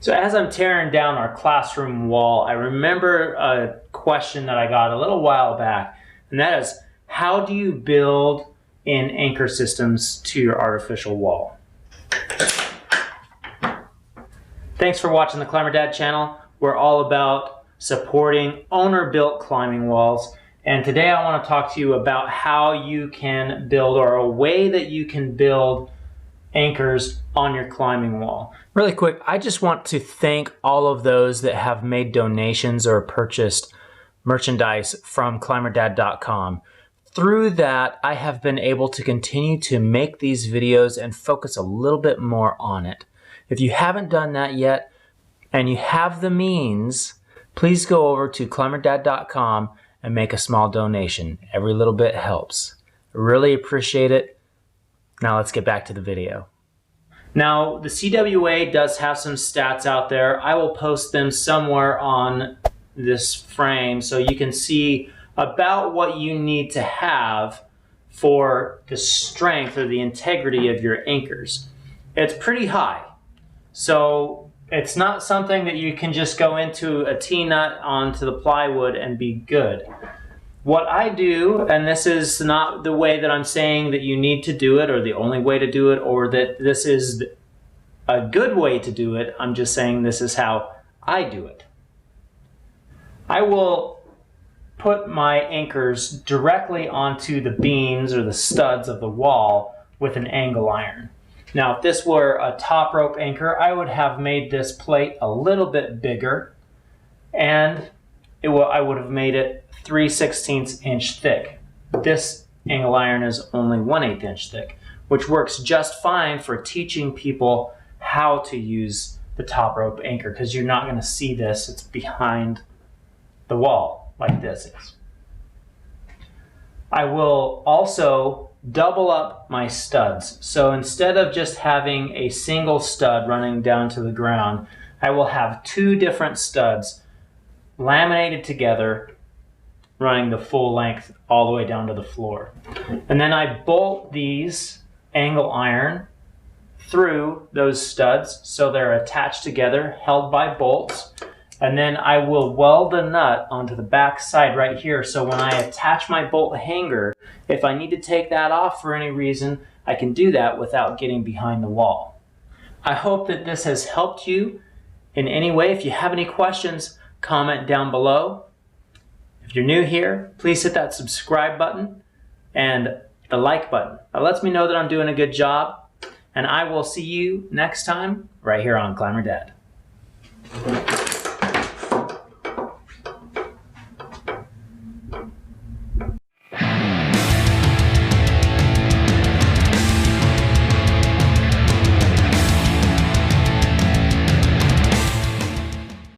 So as I'm tearing down our classroom wall, I remember a question that I got a little while back, and that is, how do you build in anchor systems to your artificial wall? Thanks for watching the Climber Dad channel. We're all about supporting owner-built climbing walls. And today I want to talk to you about how you can build, or a way that you can build anchors on your climbing wall. Really quick, I just want to thank all of those that have made donations or purchased merchandise from climberdad.com. Through that, I have been able to continue to make these videos and focus a little bit more on it. If you haven't done that yet and you have the means, please go over to climberdad.com and make a small donation. Every little bit helps. I really appreciate it. Now let's get back to the video. Now the CWA does have some stats out there. I will post them somewhere on this frame so you can see about what you need to have for the strength or the integrity of your anchors. It's pretty high. So it's not something that you can just go into a T-nut onto the plywood and be good. What I do, and this is not the way that I'm saying that you need to do it or the only way to do it or that this is a good way to do it, I'm just saying this is how I do it. I will put my anchors directly onto the beams or the studs of the wall with an angle iron. Now if this were a top rope anchor, I would have made this plate a little bit bigger and I would have made it 3/16 inch thick. This angle iron is only 1/8 inch thick, which works just fine for teaching people how to use the top rope anchor, because you're not going to see this. It's behind the wall like this is. I will also double up my studs. So instead of just having a single stud running down to the ground, I will have two different studs laminated together, running the full length all the way down to the floor. And then I bolt these angle iron through those studs so they're attached together, held by bolts. And then I will weld the nut onto the back side right here, so when I attach my bolt hanger, if I need to take that off for any reason, I can do that without getting behind the wall. I hope that this has helped you in any way. If you have any questions, comment down below. If you're new here, please hit that subscribe button and the like button. That lets me know that I'm doing a good job, and I will see you next time right here on Climber Dad.